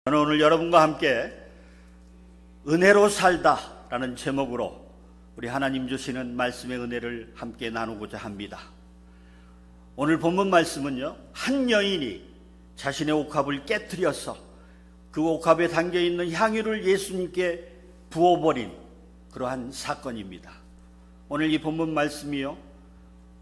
저는 오늘 여러분과 함께 은혜로 살다라는 제목으로 우리 하나님 주시는 말씀의 은혜를 함께 나누고자 합니다. 오늘 본문 말씀은요, 한 여인이 자신의 옥합을 깨뜨려서 그 옥합에 담겨있는 향유를 예수님께 부어버린 그러한 사건입니다. 오늘 이 본문 말씀이요,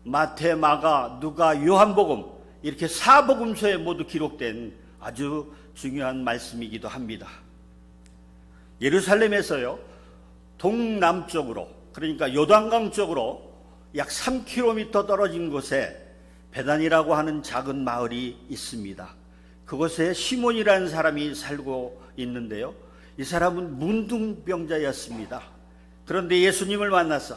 마태, 마가, 누가, 요한복음 이렇게 사복음서에 모두 기록된 아주 중요한 말씀이기도 합니다. 예루살렘에서요, 동남쪽으로, 그러니까 요단강 쪽으로 약 3km 떨어진 곳에 베단이라고 하는 작은 마을이 있습니다. 그곳에 시몬이라는 사람이 살고 있는데요, 이 사람은 문둥병자였습니다. 그런데 예수님을 만나서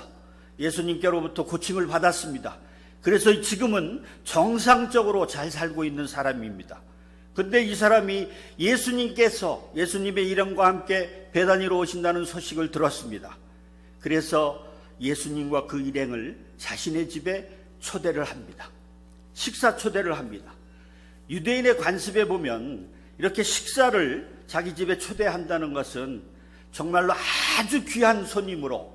예수님께로부터 고침을 받았습니다. 그래서 지금은 정상적으로 잘 살고 있는 사람입니다. 그런데 이 사람이 예수님께서 예수님의 일행과 함께 베다니로 오신다는 소식을 들었습니다. 그래서 예수님과 그 일행을 자신의 집에 초대를 합니다. 식사 초대를 합니다. 유대인의 관습에 보면 이렇게 식사를 자기 집에 초대한다는 것은 정말로 아주 귀한 손님으로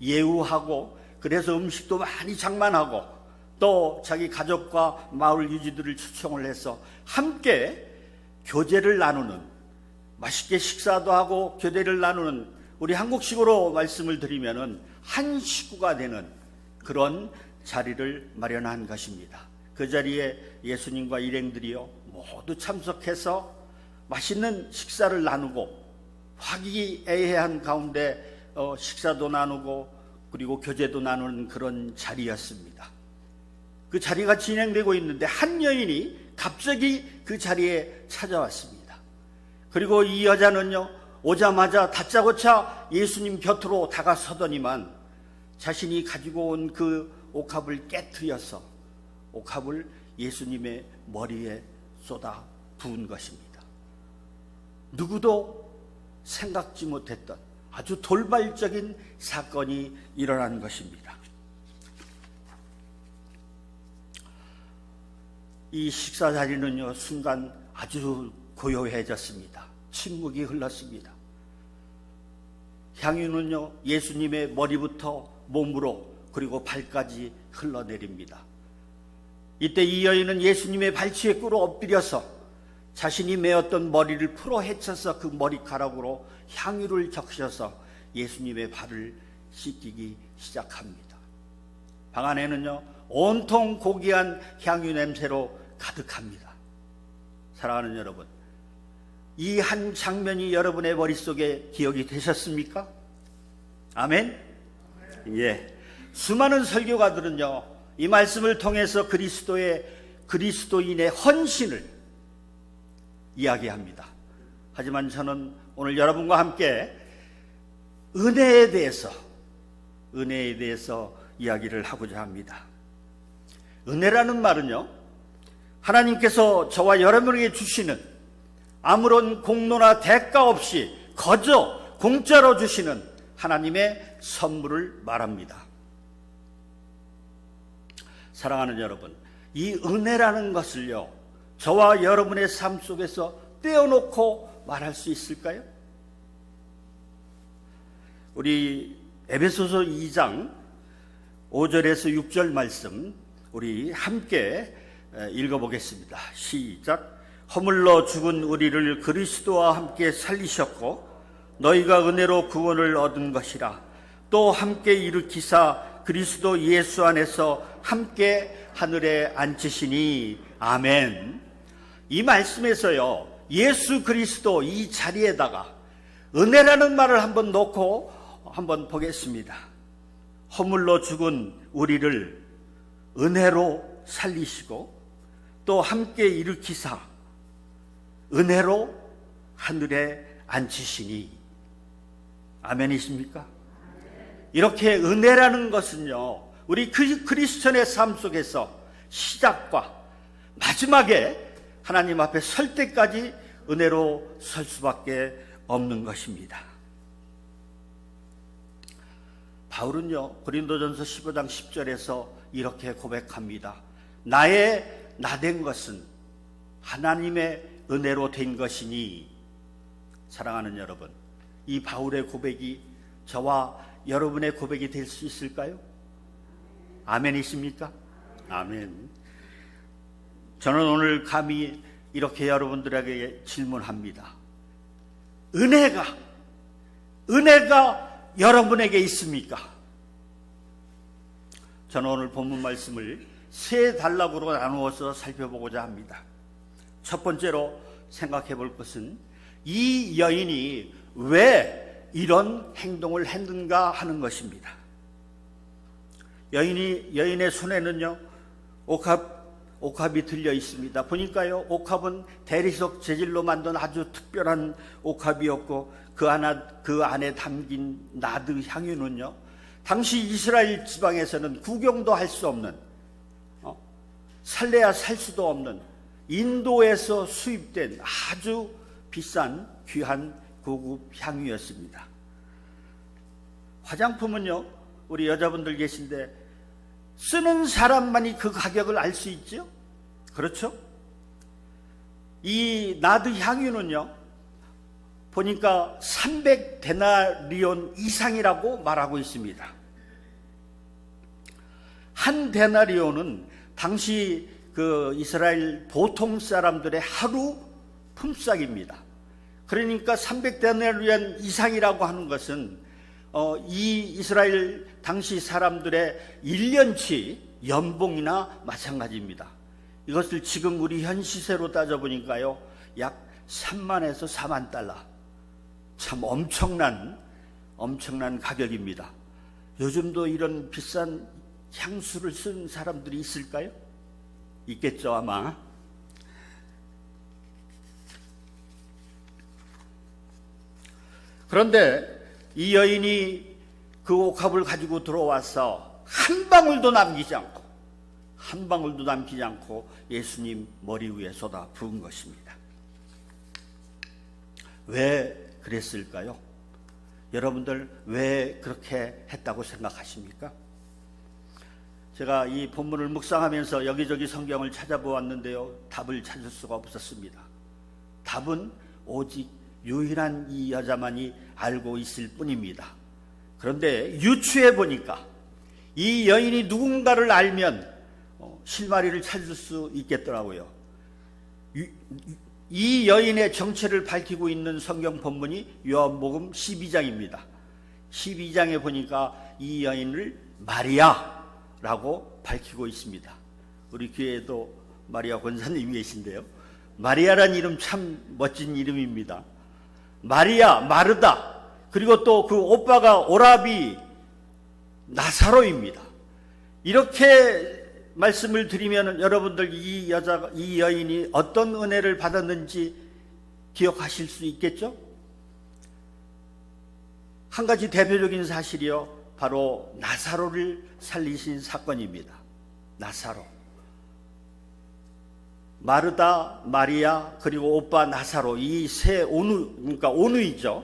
예우하고, 그래서 음식도 많이 장만하고, 또 자기 가족과 마을 유지들을 초청을 해서 함께 교제를 나누는, 맛있게 식사도 하고 교제를 나누는, 우리 한국식으로 말씀을 드리면은 한 식구가 되는 그런 자리를 마련한 것입니다. 그 자리에 예수님과 일행들이요 모두 참석해서 맛있는 식사를 나누고 화기애애한 가운데 식사도 나누고 그리고 교제도 나누는 그런 자리였습니다. 그 자리가 진행되고 있는데 한 여인이 갑자기 그 자리에 찾아왔습니다. 그리고 이 여자는요, 오자마자 다짜고짜 예수님 곁으로 다가서더니만 자신이 가지고 온 그 옥합을 깨뜨려서 옥합을 예수님의 머리에 쏟아 부은 것입니다. 누구도 생각지 못했던 아주 돌발적인 사건이 일어난 것입니다. 이 식사 자리는요, 순간 아주 고요해졌습니다. 침묵이 흘렀습니다. 향유는요, 예수님의 머리부터 몸으로 그리고 발까지 흘러내립니다. 이때 이 여인은 예수님의 발치에 꿇어 엎드려서 자신이 메었던 머리를 풀어 헤쳐서 그 머리카락으로 향유를 적셔서 예수님의 발을 씻기기 시작합니다. 방 안에는요, 온통 고귀한 향유 냄새로 가득합니다. 사랑하는 여러분, 이 한 장면이 여러분의 머릿속에 기억이 되셨습니까? 아멘? 예. 수많은 설교가들은요, 이 말씀을 통해서 그리스도인의 헌신을 이야기합니다. 하지만 저는 오늘 여러분과 함께 은혜에 대해서 이야기를 하고자 합니다. 은혜라는 말은요, 하나님께서 저와 여러분에게 주시는 아무런 공로나 대가 없이 거저 공짜로 주시는 하나님의 선물을 말합니다. 사랑하는 여러분, 이 은혜라는 것을요, 저와 여러분의 삶 속에서 떼어놓고 말할 수 있을까요? 우리 에베소서 2장 5절에서 6절 말씀 우리 함께 읽어보겠습니다. 시작. 허물러 죽은 우리를 그리스도와 함께 살리셨고 너희가 은혜로 구원을 얻은 것이라. 또 함께 일으키사 그리스도 예수 안에서 함께 하늘에 앉히시니. 아멘. 이 말씀에서요, 예수 그리스도 이 자리에다가 은혜라는 말을 한번 놓고 한번 보겠습니다. 허물로 죽은 우리를 은혜로 살리시고 또 함께 일으키사 은혜로 하늘에 앉히시니. 아멘이십니까? 이렇게 은혜라는 것은요, 우리 크리스천의 삶 속에서 시작과 마지막에 하나님 앞에 설 때까지 은혜로 설 수밖에 없는 것입니다. 바울은요, 고린도전서 15장 10절에서 이렇게 고백합니다. 나의 나된 것은 하나님의 은혜로 된 것이니 사랑하는 여러분, 이 바울의 고백이 저와 여러분의 고백이 될 수 있을까요? 아멘이십니까? 아멘. 저는 오늘 감히 이렇게 여러분들에게 질문합니다. 은혜가 여러분에게 있습니까? 저는 오늘 본문 말씀을 세 단락으로 나누어서 살펴보고자 합니다. 첫 번째로 생각해 볼 것은 이 여인이 왜 이런 행동을 했는가 하는 것입니다. 여인의 손에는요, 옥합이 들려 있습니다. 보니까요, 옥합은 대리석 재질로 만든 아주 특별한 옥합이었고, 그 안에 담긴 나드 향유는요, 당시 이스라엘 지방에서는 구경도 할 수 없는, 살래야 살 수도 없는 인도에서 수입된 아주 비싼 귀한 고급 향유였습니다. 화장품은요, 우리 여자분들 계신데 쓰는 사람만이 그 가격을 알 수 있죠? 그렇죠? 이 나드 향유는요, 보니까 300데나리온 이상이라고 말하고 있습니다. 한 데나리온은 당시 그 이스라엘 보통 사람들의 하루 품삯입니다. 그러니까 300데나리온 이상이라고 하는 것은 이 이스라엘 당시 사람들의 1년치 연봉이나 마찬가지입니다. 이것을 지금 우리 현 시세로 따져보니까요, 약 3만에서 4만 달러. 참 엄청난 가격입니다. 요즘도 이런 비싼 향수를 쓰는 사람들이 있을까요? 있겠죠, 아마. 그런데 이 여인이 그 옥합을 가지고 들어와서 한 방울도 남기지 않고 예수님 머리 위에 쏟아 부은 것입니다. 왜 그랬을까요? 여러분들 왜 그렇게 했다고 생각하십니까? 제가 이 본문을 묵상하면서 여기저기 성경을 찾아보았는데요, 답을 찾을 수가 없었습니다. 답은 오직 유일한 이 여자만이 알고 있을 뿐입니다. 그런데 유추해 보니까 이 여인이 누군가를 알면 실마리를 찾을 수 있겠더라고요. 이 여인의 정체를 밝히고 있는 성경 본문이 요한복음 12장입니다. 12장에 보니까 이 여인을 마리아라고 밝히고 있습니다. 우리 교회에도 마리아 권사님이 계신데요, 마리아라는 이름 참 멋진 이름입니다. 마리아, 마르다, 그리고 또 그 오빠가 오라비, 나사로입니다. 이렇게 말씀을 드리면 여러분들 이 여인이 어떤 은혜를 받았는지 기억하실 수 있겠죠? 한 가지 대표적인 사실이요, 바로 나사로를 살리신 사건입니다. 나사로. 마르다, 마리아, 그리고 오빠 나사로, 이 세 그러니까 오누이죠.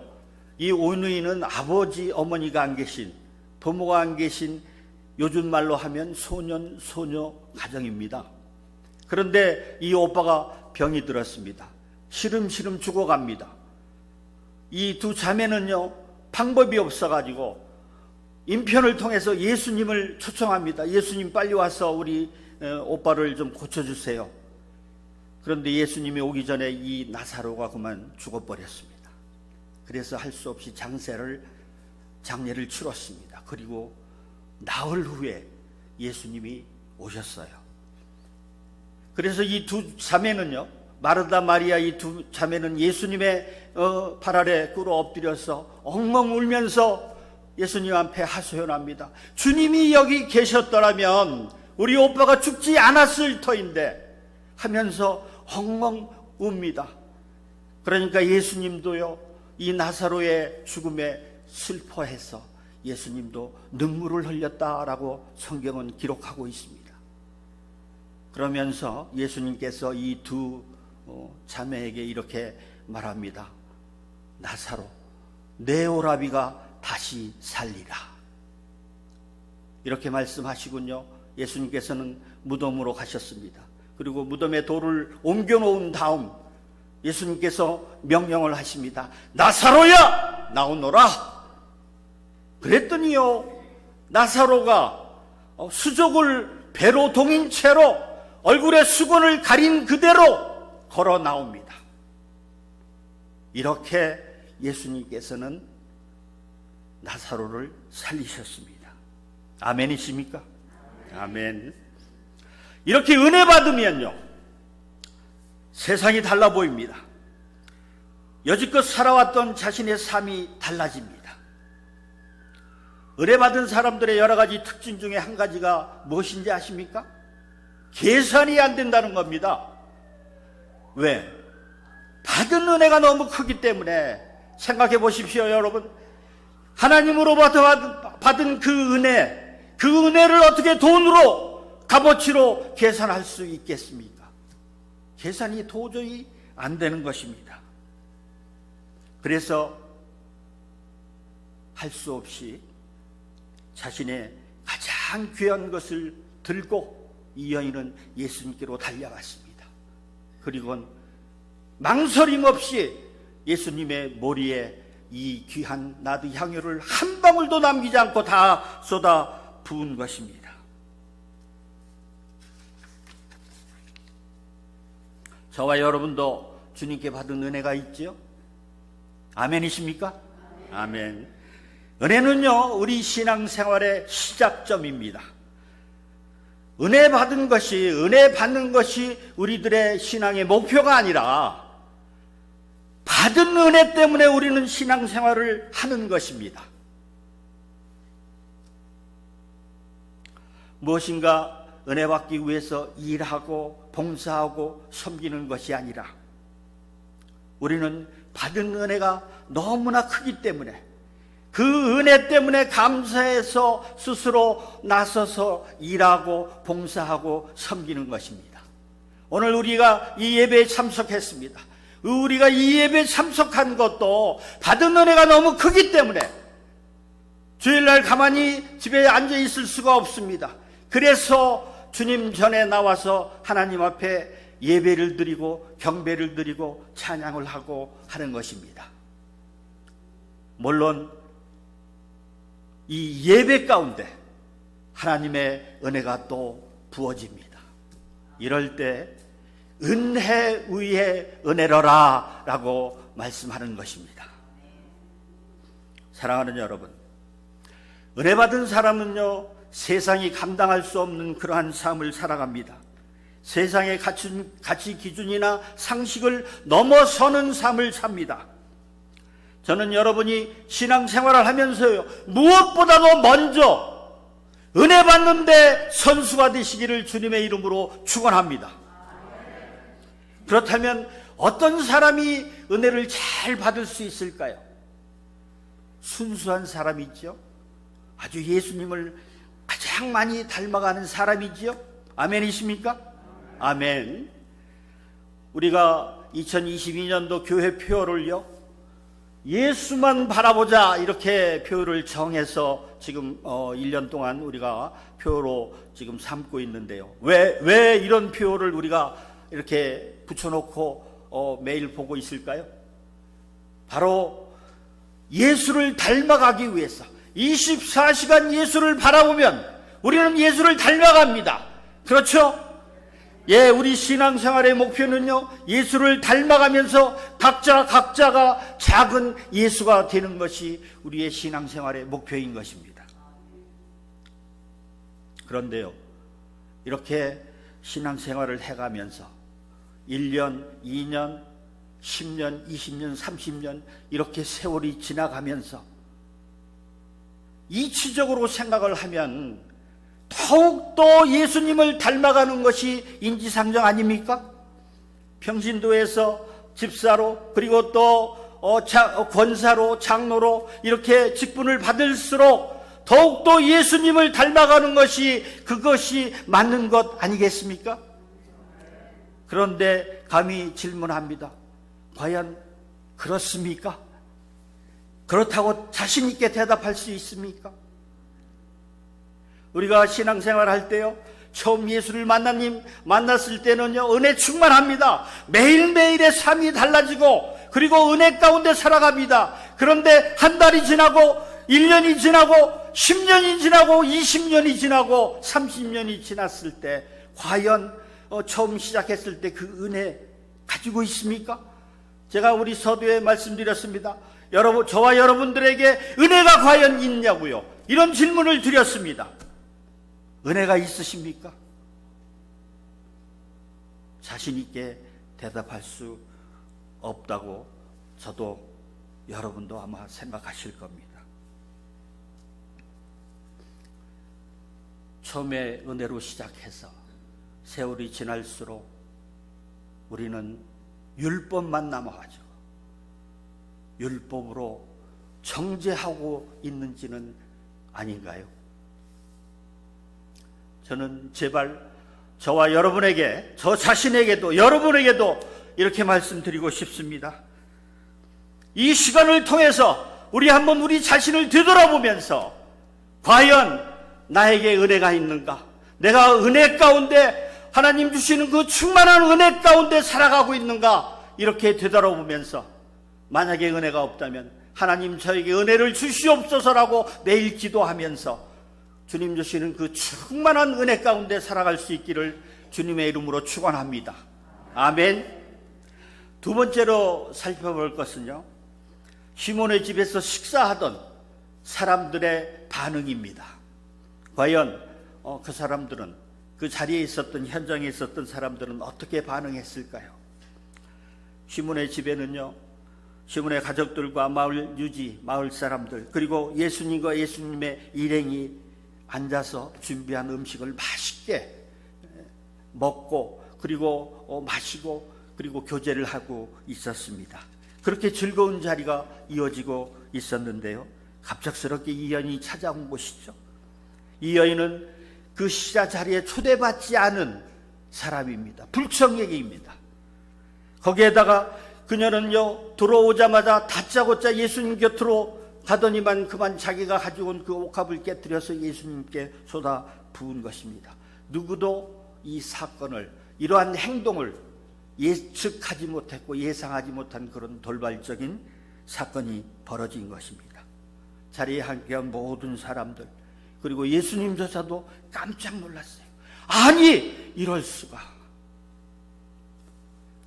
이 오누이는 아버지, 어머니가 안 계신, 부모가 안 계신, 요즘 말로 하면 소년, 소녀 가정입니다. 그런데 이 오빠가 병이 들었습니다. 시름시름 죽어갑니다. 이 두 자매는요, 방법이 없어가지고 인편을 통해서 예수님을 초청합니다. 예수님 빨리 와서 우리 오빠를 좀 고쳐주세요. 그런데 예수님이 오기 전에 이 나사로가 그만 죽어버렸습니다. 그래서 할 수 없이 장례를 치렀습니다. 그리고 나흘 후에 예수님이 오셨어요. 그래서 이 두 자매는요, 마르다, 마리아 이 두 자매는 예수님의 발 아래 꿇어 엎드려서 엉엉 울면서 예수님 앞에 하소연합니다. 주님이 여기 계셨더라면 우리 오빠가 죽지 않았을 터인데 하면서 엉엉 웁니다. 그러니까 예수님도요, 이 나사로의 죽음에 슬퍼해서 예수님도 눈물을 흘렸다라고 성경은 기록하고 있습니다. 그러면서 예수님께서 이 두 자매에게 이렇게 말합니다. 나사로, 내 오라비가 다시 살리라. 이렇게 말씀하시군요. 예수님께서는 무덤으로 가셨습니다. 그리고 무덤에 돌을 옮겨 놓은 다음 예수님께서 명령을 하십니다. 나사로야, 나오너라. 그랬더니요, 나사로가 수족을 배로 동인 채로 얼굴에 수건을 가린 그대로 걸어 나옵니다. 이렇게 예수님께서는 나사로를 살리셨습니다. 아멘이십니까? 아멘. 이렇게 은혜 받으면요, 세상이 달라 보입니다. 여지껏 살아왔던 자신의 삶이 달라집니다. 은혜 받은 사람들의 여러 가지 특징 중에 한 가지가 무엇인지 아십니까? 계산이 안 된다는 겁니다. 왜? 받은 은혜가 너무 크기 때문에. 생각해 보십시오, 여러분. 하나님으로부터 받은 그 은혜를 어떻게 돈으로, 값어치로 계산할 수 있겠습니까? 계산이 도저히 안 되는 것입니다. 그래서 할 수 없이 자신의 가장 귀한 것을 들고 이 여인은 예수님께로 달려갔습니다. 그리고 망설임 없이 예수님의 머리에 이 귀한 나드 향유를 한 방울도 남기지 않고 다 쏟아 부은 것입니다. 저와 여러분도 주님께 받은 은혜가 있지요? 아멘이십니까? 아멘. 은혜는요, 우리 신앙생활의 시작점입니다. 은혜 받는 것이 우리들의 신앙의 목표가 아니라 받은 은혜 때문에 우리는 신앙생활을 하는 것입니다. 무엇인가 은혜 받기 위해서 일하고 봉사하고 섬기는 것이 아니라 우리는 받은 은혜가 너무나 크기 때문에 그 은혜 때문에 감사해서 스스로 나서서 일하고 봉사하고 섬기는 것입니다. 오늘 우리가 이 예배에 참석했습니다. 우리가 이 예배에 참석한 것도 받은 은혜가 너무 크기 때문에 주일날 가만히 집에 앉아 있을 수가 없습니다. 그래서 주님 전에 나와서 하나님 앞에 예배를 드리고 경배를 드리고 찬양을 하고 하는 것입니다. 물론 이 예배 가운데 하나님의 은혜가 또 부어집니다. 이럴 때 은혜 위에 은혜로라 라고 말씀하는 것입니다. 사랑하는 여러분, 은혜 받은 사람은요, 세상이 감당할 수 없는 그러한 삶을 살아갑니다. 세상의 가치 기준이나 상식을 넘어서는 삶을 삽니다. 저는 여러분이 신앙생활을 하면서요, 무엇보다도 먼저 은혜 받는데 선수가 되시기를 주님의 이름으로 축원합니다. 그렇다면 어떤 사람이 은혜를 잘 받을 수 있을까요? 순수한 사람이죠. 아주 예수님을 가장 많이 닮아가는 사람이지요. 아멘이십니까? 아멘. 우리가 2022년도 교회 표어를요, 예수만 바라보자 이렇게 표어를 정해서 지금 1년 동안 우리가 표어로 지금 삼고 있는데요. 왜 이런 표어를 우리가 이렇게 붙여놓고 매일 보고 있을까요? 바로 예수를 닮아가기 위해서 24시간 예수를 바라보면 우리는 예수를 닮아갑니다. 그렇죠? 예, 우리 신앙생활의 목표는요, 예수를 닮아가면서 각자가 작은 예수가 되는 것이 우리의 신앙생활의 목표인 것입니다. 그런데요, 이렇게 신앙생활을 해가면서 1년, 2년, 10년, 20년, 30년 이렇게 세월이 지나가면서 이치적으로 생각을 하면 더욱더 예수님을 닮아가는 것이 인지상정 아닙니까? 평신도에서 집사로, 그리고 또 권사로, 장로로 이렇게 직분을 받을수록 더욱더 예수님을 닮아가는 것이, 그것이 맞는 것 아니겠습니까? 그런데 감히 질문합니다. 과연 그렇습니까? 그렇다고 자신 있게 대답할 수 있습니까? 우리가 신앙생활 할 때요, 처음 예수를 만났을 때는요, 은혜 충만합니다. 매일매일의 삶이 달라지고, 그리고 은혜 가운데 살아갑니다. 그런데 한 달이 지나고, 1년이 지나고, 10년이 지나고, 20년이 지나고, 30년이 지났을 때, 과연 처음 시작했을 때 그 은혜 가지고 있습니까? 제가 우리 서두에 말씀드렸습니다. 여러분, 저와 여러분들에게 은혜가 과연 있냐고요? 이런 질문을 드렸습니다. 은혜가 있으십니까? 자신 있게 대답할 수 없다고 저도 여러분도 아마 생각하실 겁니다. 처음에 은혜로 시작해서 세월이 지날수록 우리는 율법만 남아가지고 율법으로 정죄하고 있는지는 아닌가요? 저는 제발 저와 여러분에게, 저 자신에게도 여러분에게도 이렇게 말씀드리고 싶습니다. 이 시간을 통해서 우리 한번 우리 자신을 되돌아보면서 과연 나에게 은혜가 있는가? 내가 은혜 가운데, 하나님 주시는 그 충만한 은혜 가운데 살아가고 있는가? 이렇게 되돌아보면서 만약에 은혜가 없다면 하나님 저에게 은혜를 주시옵소서라고 매일 기도하면서 주님 주시는 그 충만한 은혜 가운데 살아갈 수 있기를 주님의 이름으로 축원합니다. 아멘. 두 번째로 살펴볼 것은요, 시몬의 집에서 식사하던 사람들의 반응입니다. 과연 그 사람들은, 그 자리에 있었던, 현장에 있었던 사람들은 어떻게 반응했을까요? 시몬의 집에는요, 시몬의 가족들과 마을 유지, 마을 사람들, 그리고 예수님과 예수님의 일행이 앉아서 준비한 음식을 맛있게 먹고, 그리고 마시고, 그리고 교제를 하고 있었습니다. 그렇게 즐거운 자리가 이어지고 있었는데요, 갑작스럽게 이 여인이 찾아온 것이죠. 이 여인은 그 식사 자리에 초대받지 않은 사람입니다. 불청객입니다. 거기에다가 그녀는요, 들어오자마자 다짜고짜 예수님 곁으로 가더니만 그만 자기가 가지고 온 그 옥합을 깨뜨려서 예수님께 쏟아 부은 것입니다. 누구도 이 사건을, 이러한 행동을 예측하지 못했고 예상하지 못한 그런 돌발적인 사건이 벌어진 것입니다. 자리에 함께한 모든 사람들, 그리고 예수님조차도 깜짝 놀랐어요. 아니, 이럴 수가.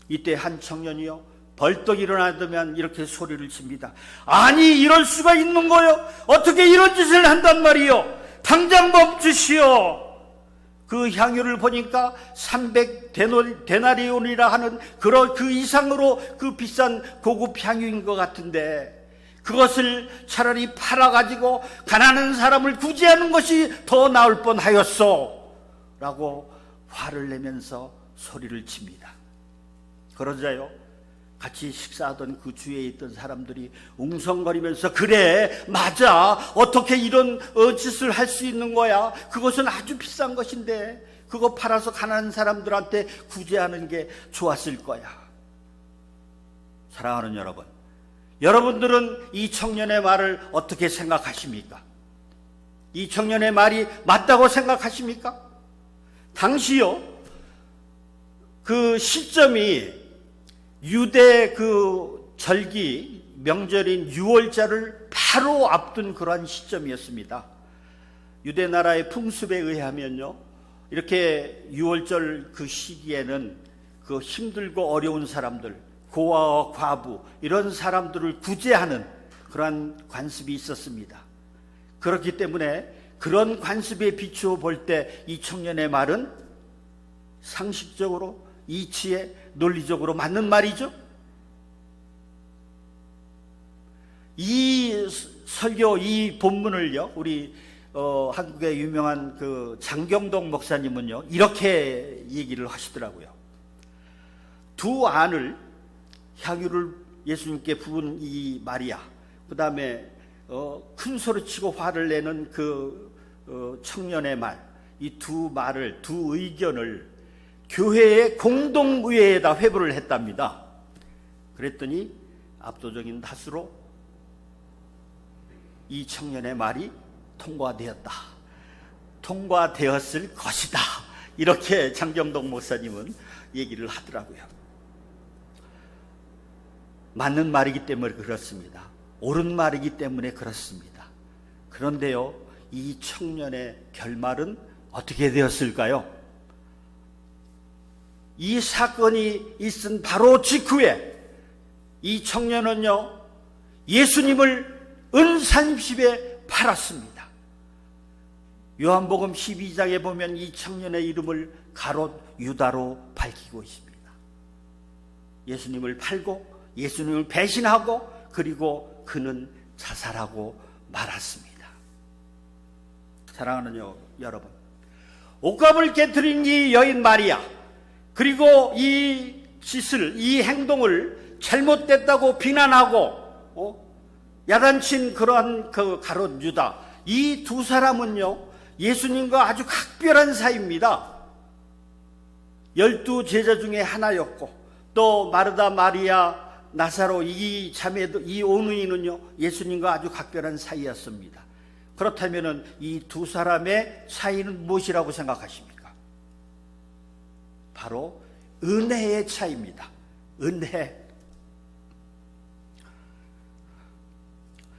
이때 한 청년이요, 벌떡 일어나더면 이렇게 소리를 칩니다. 아니, 이럴 수가 있는 거요? 어떻게 이런 짓을 한단 말이요? 당장 멈추시오. 그 향유를 보니까 300데나리온이라 하는 그 이상으로 그 비싼 고급 향유인 것 같은데, 그것을 차라리 팔아가지고 가난한 사람을 구제하는 것이 더 나을 뻔하였소 라고 화를 내면서 소리를 칩니다. 그러자요, 같이 식사하던 그 주위에 있던 사람들이 웅성거리면서, 그래, 맞아, 어떻게 이런 짓을 할 수 있는 거야? 그것은 아주 비싼 것인데 그거 팔아서 가난한 사람들한테 구제하는 게 좋았을 거야. 사랑하는 여러분, 여러분들은 이 청년의 말을 어떻게 생각하십니까? 이 청년의 말이 맞다고 생각하십니까? 당시요, 그 시점이 유대 그 절기 명절인 유월절을 바로 앞둔 그러한 시점이었습니다. 유대 나라의 풍습에 의하면요, 이렇게 유월절 그 시기에는 그 힘들고 어려운 사람들, 고아와 과부, 이런 사람들을 구제하는 그러한 관습이 있었습니다. 그렇기 때문에 그런 관습에 비추어 볼 때 이 청년의 말은 상식적으로, 이치에, 논리적으로 맞는 말이죠. 이 설교, 이 본문을요, 우리 한국의 유명한 그 장경동 목사님은요, 이렇게 얘기를 하시더라고요. 두 안을, 향유를 예수님께 부은 이 마리아, 그 다음에 큰 소리치고 화를 내는 그 청년의 말, 이 두 말을, 두 의견을 교회의 공동의회에다 회부를 했답니다. 그랬더니 압도적인 다수로 이 청년의 말이 통과되었다, 통과되었을 것이다 이렇게 장경동 목사님은 얘기를 하더라고요. 맞는 말이기 때문에 그렇습니다. 옳은 말이기 때문에 그렇습니다. 그런데요, 이 청년의 결말은 어떻게 되었을까요? 이 사건이 있은 바로 직후에 이 청년은요, 예수님을 은산십에 팔았습니다. 요한복음 12장에 보면 이 청년의 이름을 가롯 유다로 밝히고 있습니다. 예수님을 팔고 예수님을 배신하고 그리고 그는 자살하고 말았습니다. 사랑하는 여러분, 옷감을 깨뜨린 이 여인 마리아, 그리고 이 짓을, 이 행동을 잘못됐다고 비난하고 야단친 그러한 그 가롯 유다, 이 두 사람은요 예수님과 아주 각별한 사이입니다. 12 제자 중에 하나였고, 또 마르다, 마리아, 나사로 이 자매도, 이 오누이는요 예수님과 아주 각별한 사이였습니다. 그렇다면 이 두 사람의 차이는 무엇이라고 생각하십니까? 바로 은혜의 차이입니다. 은혜.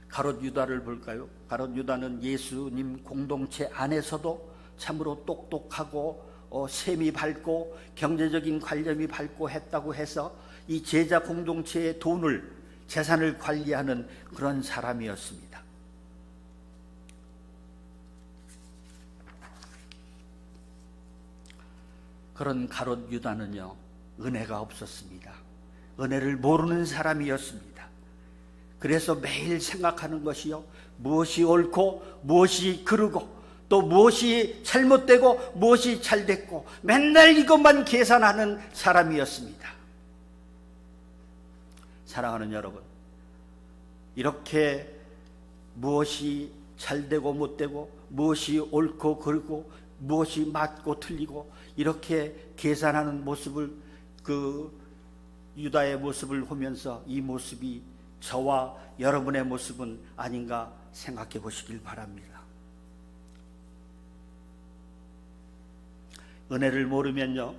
가롯 유다를 볼까요? 가롯 유다는 예수님 공동체 안에서도 참으로 똑똑하고 셈이 밝고 경제적인 관념이 밝고 했다고 해서 이 제자 공동체의 돈을, 재산을 관리하는 그런 사람이었습니다. 그런 가롯 유다는요 은혜가 없었습니다. 은혜를 모르는 사람이었습니다. 그래서 매일 생각하는 것이요, 무엇이 옳고 무엇이 그르고 또 무엇이 잘못되고 무엇이 잘됐고 맨날 이것만 계산하는 사람이었습니다. 사랑하는 여러분, 이렇게 무엇이 잘되고 못되고 무엇이 옳고 그르고 무엇이 맞고 틀리고 이렇게 계산하는 모습을, 그 유다의 모습을 보면서 이 모습이 저와 여러분의 모습은 아닌가 생각해 보시길 바랍니다. 은혜를 모르면요,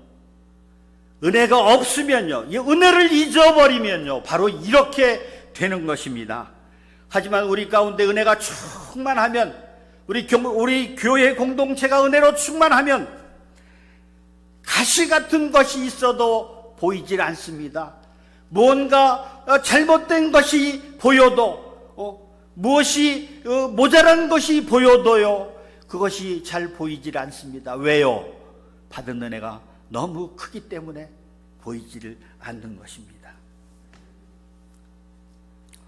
은혜가 없으면요, 이 은혜를 잊어버리면요 바로 이렇게 되는 것입니다. 하지만 우리 가운데 은혜가 충만하면, 우리 교회 공동체가 은혜로 충만하면 가시 같은 것이 있어도 보이질 않습니다. 뭔가 잘못된 것이 보여도, 무엇이 모자란 것이 보여도요 그것이 잘 보이질 않습니다. 왜요? 받은 은혜가 너무 크기 때문에 보이지를 않는 것입니다.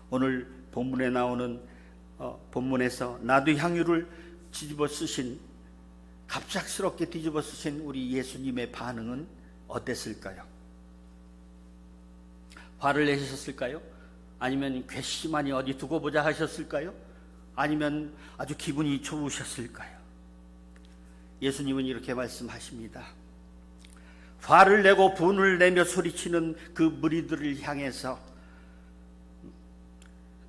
오늘 본문에 나오는 본문에서 나도 향유를 뒤집어 쓰신, 갑작스럽게 뒤집어 쓰신 우리 예수님의 반응은 어땠을까요? 화를 내셨을까요? 아니면 괘씸하니 어디 두고 보자 하셨을까요? 아니면 아주 기분이 좋으셨을까요? 예수님은 이렇게 말씀하십니다. 화를 내고 분을 내며 소리치는 그 무리들을 향해서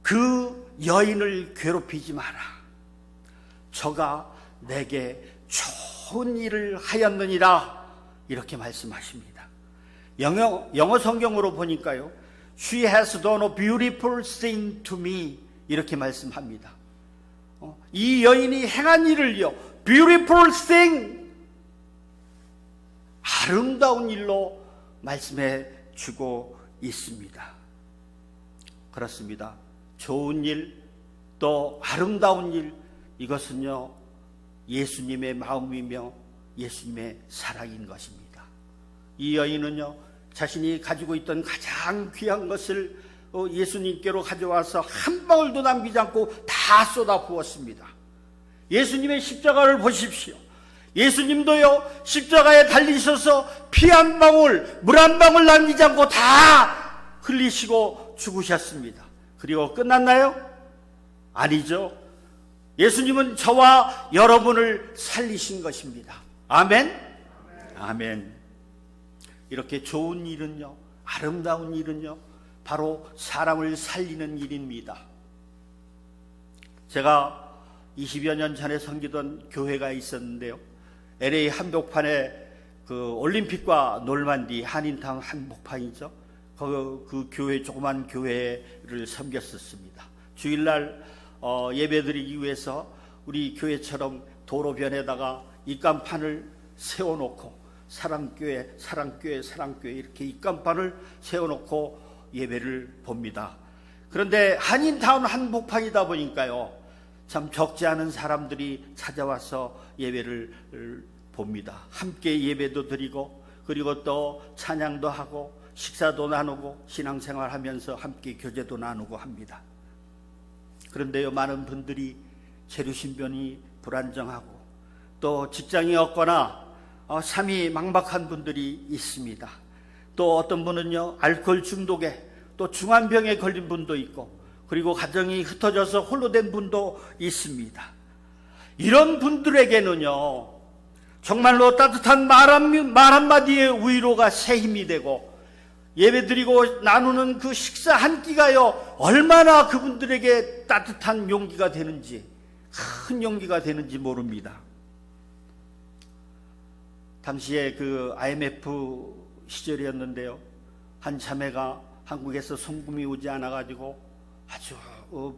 그 여인을 괴롭히지 마라. 저가 내게 좋은 일을 하였느니라. 이렇게 말씀하십니다. 영어 성경으로 보니까요, She has done a beautiful thing to me. 이렇게 말씀합니다. 이 여인이 행한 일을요, beautiful thing, 아름다운 일로 말씀해 주고 있습니다. 그렇습니다. 좋은 일, 또 아름다운 일, 이것은요 예수님의 마음이며 예수님의 사랑인 것입니다. 이 여인은요 자신이 가지고 있던 가장 귀한 것을 예수님께로 가져와서 한 방울도 남기지 않고 다 쏟아 부었습니다. 예수님의 십자가를 보십시오. 예수님도요 십자가에 달리셔서 피 한 방울, 물 한 방울 남기지 않고 다 흘리시고 죽으셨습니다. 그리고 끝났나요? 아니죠. 예수님은 저와 여러분을 살리신 것입니다. 아멘? 아멘. 이렇게 좋은 일은요, 아름다운 일은요, 바로 사람을 살리는 일입니다. 제가 20여 년 전에 섬기던 교회가 있었는데요, LA 한복판에 그 올림픽과 놀만디 한인타운 한복판이죠. 그 교회, 조그만 교회를 섬겼었습니다. 주일날 예배드리기 위해서 우리 교회처럼 도로변에다가 입간판을 세워놓고 사랑교회 이렇게 입간판을 세워놓고 예배를 봅니다. 그런데 한인타운 한복판이다 보니까요, 참 적지 않은 사람들이 찾아와서 예배를 봅니다. 함께 예배도 드리고, 그리고 또 찬양도 하고 식사도 나누고 신앙생활 하면서 함께 교제도 나누고 합니다. 그런데요, 많은 분들이 재료신변이 불안정하고 또 직장이 없거나 삶이 막막한 분들이 있습니다. 또 어떤 분은요, 알코올 중독에 또 중환병에 걸린 분도 있고, 그리고 가정이 흩어져서 홀로 된 분도 있습니다. 이런 분들에게는요, 정말로 따뜻한 말 한마디의 위로가 새 힘이 되고, 예배드리고 나누는 그 식사 한 끼가요, 얼마나 그분들에게 따뜻한 용기가 되는지, 큰 용기가 되는지 모릅니다. 당시에 그 IMF 시절이었는데요, 한 자매가 한국에서 송금이 오지 않아가지고 아주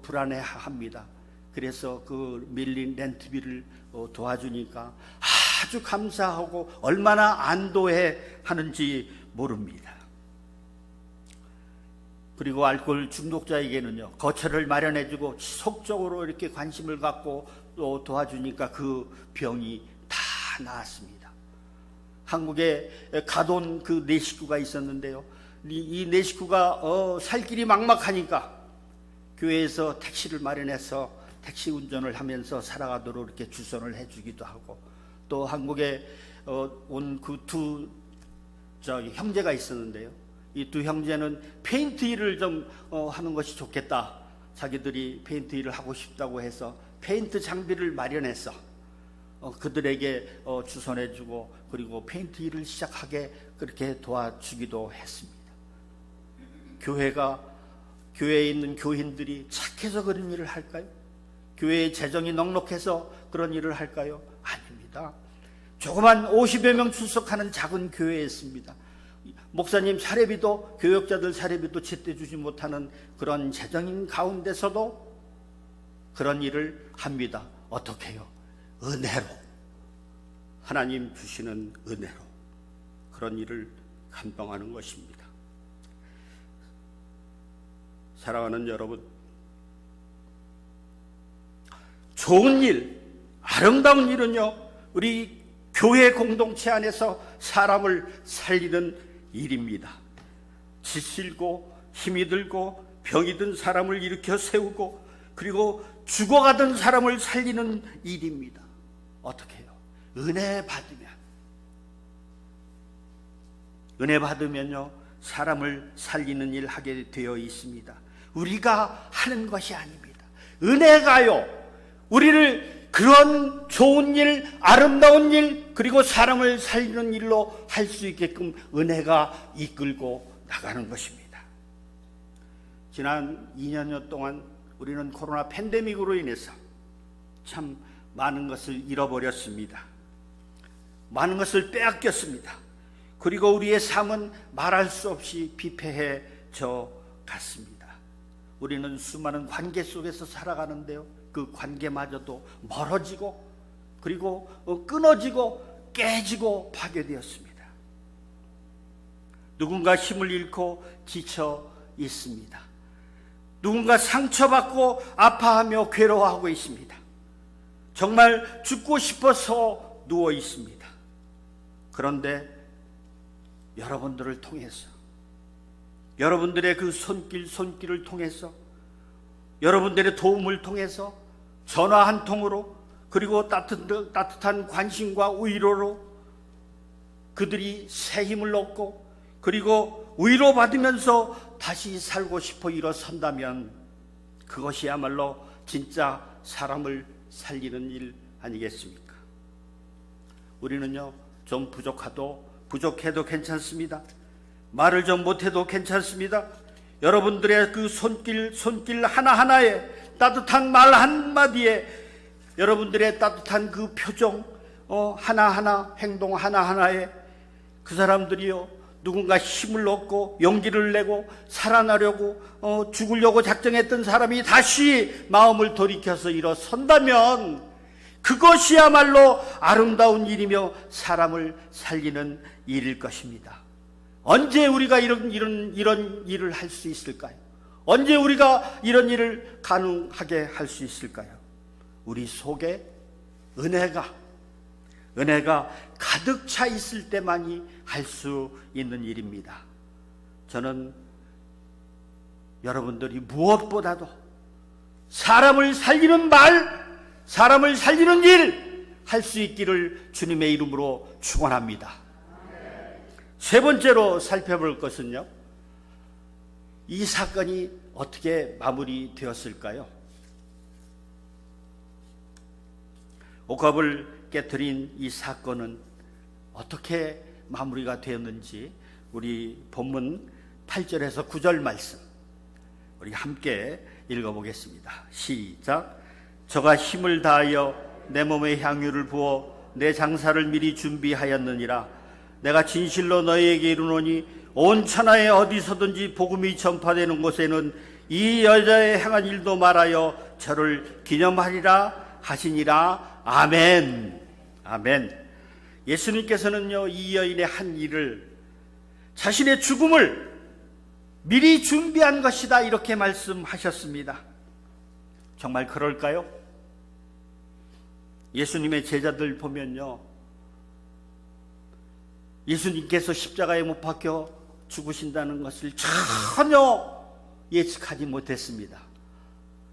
불안해합니다. 그래서 그 밀린 렌트비를 도와주니까 아주 감사하고 얼마나 안도해 하는지 모릅니다. 그리고 알코올 중독자에게는요, 거처를 마련해주고 지속적으로 이렇게 관심을 갖고 또 도와주니까 그 병이 다 나았습니다. 한국에 가돈 그 네 식구가 있었는데요, 이 네 식구가 살 길이 막막하니까 교회에서 택시를 마련해서 택시 운전을 하면서 살아가도록 이렇게 주선을 해주기도 하고, 또 한국에 온 그 두 형제가 있었는데요, 이 두 형제는 페인트 일을 좀 하는 것이 좋겠다, 자기들이 페인트 일을 하고 싶다고 해서 페인트 장비를 마련해서 그들에게 주선해주고, 그리고 페인트 일을 시작하게 그렇게 도와주기도 했습니다. 교회에 있는 교인들이 착해서 그런 일을 할까요? 교회의 재정이 넉넉해서 그런 일을 할까요? 아닙니다. 조그만 50여 명 출석하는 작은 교회였습니다. 목사님 사례비도, 교역자들 사례비도 제때 주지 못하는 그런 재정인 가운데서도 그런 일을 합니다. 어떻게 해요? 은혜로, 하나님 주시는 은혜로 그런 일을 감당하는 것입니다. 사랑하는 여러분, 좋은 일, 아름다운 일은요, 우리 교회 공동체 안에서 사람을 살리는 일입니다. 지칠고 힘이 들고 병이 든 사람을 일으켜 세우고, 그리고 죽어가던 사람을 살리는 일입니다. 어떻게 해요? 은혜 받으면요, 사람을 살리는 일 하게 되어 있습니다. 우리가 하는 것이 아닙니다. 은혜가요, 우리를 그런 좋은 일, 아름다운 일, 그리고 사람을 살리는 일로 할 수 있게끔 은혜가 이끌고 나가는 것입니다. 지난 2년여 동안 우리는 코로나 팬데믹으로 인해서 참 많은 것을 잃어버렸습니다. 많은 것을 빼앗겼습니다. 그리고 우리의 삶은 말할 수 없이 비폐해져 갔습니다. 우리는 수많은 관계 속에서 살아가는데요, 그 관계마저도 멀어지고, 그리고 끊어지고 깨지고 파괴되었습니다. 누군가 힘을 잃고 지쳐 있습니다. 누군가 상처받고 아파하며 괴로워하고 있습니다. 정말 죽고 싶어서 누워 있습니다. 그런데 여러분들을 통해서, 여러분들의 그 손길을 통해서, 여러분들의 도움을 통해서, 전화 한 통으로, 그리고 따뜻한 관심과 위로로 그들이 새 힘을 얻고, 그리고 위로받으면서 다시 살고 싶어 일어선다면 그것이야말로 진짜 사람을 살리는 일 아니겠습니까? 우리는요, 좀 부족해도 괜찮습니다. 말을 좀 못해도 괜찮습니다. 여러분들의 그 손길 하나하나에, 따뜻한 말 한마디에, 여러분들의 따뜻한 그 표정 하나하나, 행동 하나하나에 그 사람들이요, 누군가 힘을 얻고 용기를 내고 살아나려고 죽으려고 작정했던 사람이 다시 마음을 돌이켜서 일어선다면 그것이야말로 아름다운 일이며 사람을 살리는 일일 것입니다. 언제 우리가 이런 일을 할 수 있을까요? 언제 우리가 이런 일을 가능하게 할 수 있을까요? 우리 속에 은혜가 가득 차 있을 때만이 할 수 있는 일입니다. 저는 여러분들이 무엇보다도 사람을 살리는 말, 사람을 살리는 일 할 수 있기를 주님의 이름으로 축원합니다. 세 번째로 살펴볼 것은요, 이 사건이 어떻게 마무리되었을까요? 옥합을 깨트린 이 사건은 어떻게 마무리가 되었는지 우리 본문 8절에서 9절 말씀 우리 함께 읽어보겠습니다. 시작. 저가 힘을 다하여 내 몸에 향유를 부어 내 장사를 미리 준비하였느니라. 내가 진실로 너희에게 이르노니 온 천하에 어디서든지 복음이 전파되는 곳에는 이 여자의 행한 일도 말하여 저를 기념하리라 하시니라. 아멘. 아멘. 예수님께서는요, 이 여인의 한 일을 자신의 죽음을 미리 준비한 것이다 이렇게 말씀하셨습니다. 정말 그럴까요? 예수님의 제자들 보면요, 예수님께서 십자가에 못 박혀 죽으신다는 것을 전혀 예측하지 못했습니다.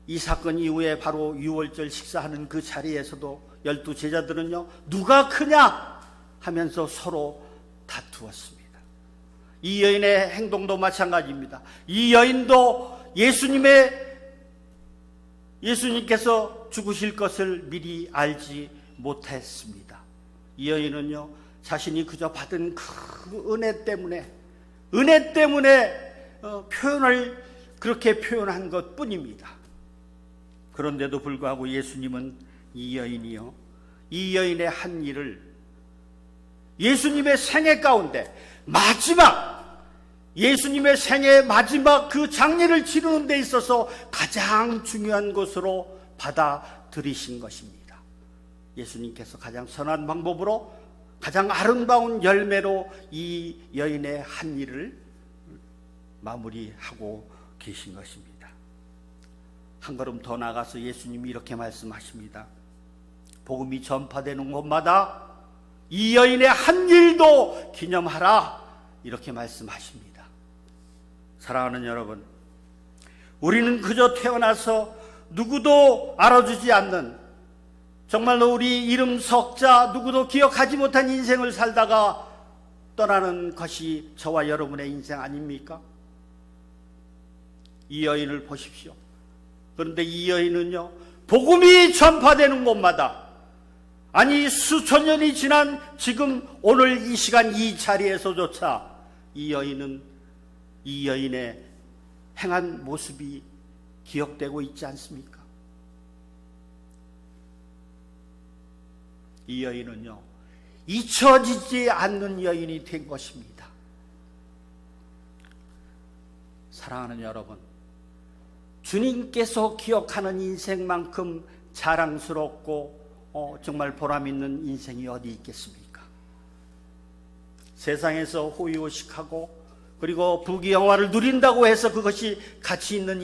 이 사건 이후에 바로 유월절 식사하는 그 자리에서도 12 제자들은요, 누가 크냐 하면서 서로 다투었습니다. 이 여인의 행동도 마찬가지입니다. 이 여인도 예수님께서 죽으실 것을 미리 알지 못했습니다. 이 여인은요, 자신이 그저 받은 그 은혜 때문에 표현을 그렇게 표현한 것 뿐입니다. 그런데도 불구하고 예수님은 이 여인의 한 일을 예수님의 생애 가운데 예수님의 생애 마지막 그 장례를 치르는 데 있어서 가장 중요한 것으로 받아들이신 것입니다. 예수님께서 가장 선한 방법으로, 가장 아름다운 열매로 이 여인의 한 일을 마무리하고 계신 것입니다. 한 걸음 더 나가서 예수님이 이렇게 말씀하십니다. 복음이 전파되는 곳마다 이 여인의 한 일도 기념하라 이렇게 말씀하십니다. 사랑하는 여러분, 우리는 그저 태어나서 누구도 알아주지 않는, 정말로 우리 이름 석자 누구도 기억하지 못한 인생을 살다가 떠나는 것이 저와 여러분의 인생 아닙니까? 이 여인을 보십시오. 그런데 이 여인은요, 복음이 전파되는 곳마다, 아니 수천 년이 지난 지금 오늘 이 시간 이 자리에서조차 이 여인의 행한 모습이 기억되고 있지 않습니까? 이 여인은요, 잊혀지지 않는 여인이 된 것입니다. 사랑하는 여러분, 주님께서 기억하는 인생만큼 자랑스럽고 정말 보람있는 인생이 어디 있겠습니까? 세상에서 호의호식하고 그리고 부귀영화를 누린다고 해서 그것이 가치 있는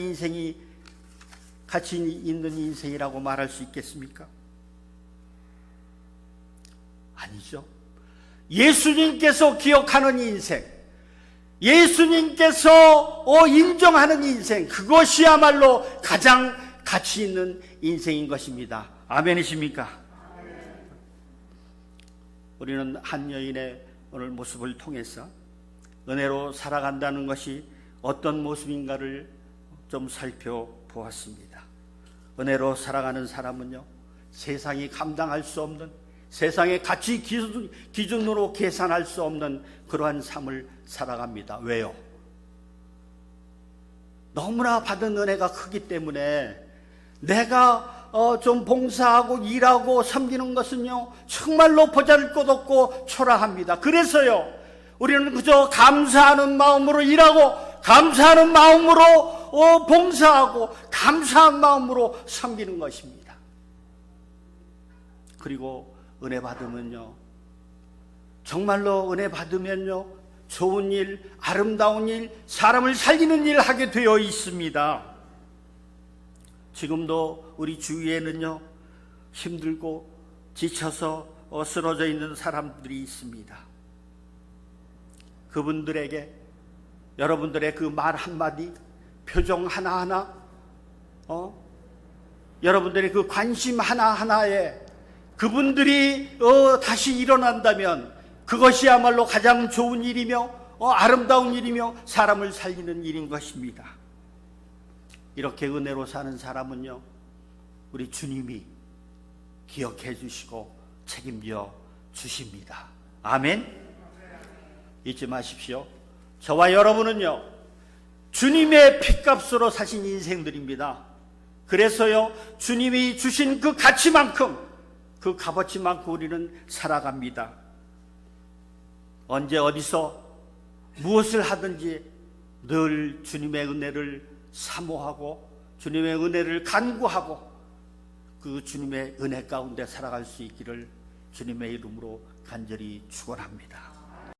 인생이라고 말할 수 있겠습니까? 아니죠. 예수님께서 기억하는 인생, 예수님께서 인정하는 인생, 그것이야말로 가장 가치 있는 인생인 것입니다. 아멘이십니까? 우리는 한 여인의 오늘 모습을 통해서 은혜로 살아간다는 것이 어떤 모습인가를 좀 살펴보았습니다. 은혜로 살아가는 사람은요, 세상이 감당할 수 없는, 세상의 가치 기준으로 계산할 수 없는 그러한 삶을 살아갑니다. 왜요? 너무나 받은 은혜가 크기 때문에 내가 좀 봉사하고 일하고 섬기는 것은요, 정말로 보잘것없고 초라합니다. 그래서요, 우리는 그저 감사하는 마음으로 일하고 감사하는 마음으로 봉사하고 감사한 마음으로 섬기는 것입니다. 그리고 은혜 받으면요, 정말로 은혜 받으면요, 좋은 일, 아름다운 일, 사람을 살리는 일 하게 되어 있습니다. 지금도 우리 주위에는요, 힘들고 지쳐서 쓰러져 있는 사람들이 있습니다. 그분들에게 여러분들의 그 말 한마디, 표정 하나하나, 여러분들의 그 관심 하나하나에 그분들이 다시 일어난다면 그것이야말로 가장 좋은 일이며 아름다운 일이며 사람을 살리는 일인 것입니다. 이렇게 은혜로 사는 사람은요, 우리 주님이 기억해 주시고 책임져 주십니다. 아멘. 잊지 마십시오. 저와 여러분은요, 주님의 핏값으로 사신 인생들입니다. 그래서요, 주님이 주신 그 가치만큼, 그 값어치만큼 우리는 살아갑니다. 언제 어디서 무엇을 하든지 늘 주님의 은혜를 사모하고 주님의 은혜를 간구하고 그 주님의 은혜 가운데 살아갈 수 있기를 주님의 이름으로 간절히 축원합니다.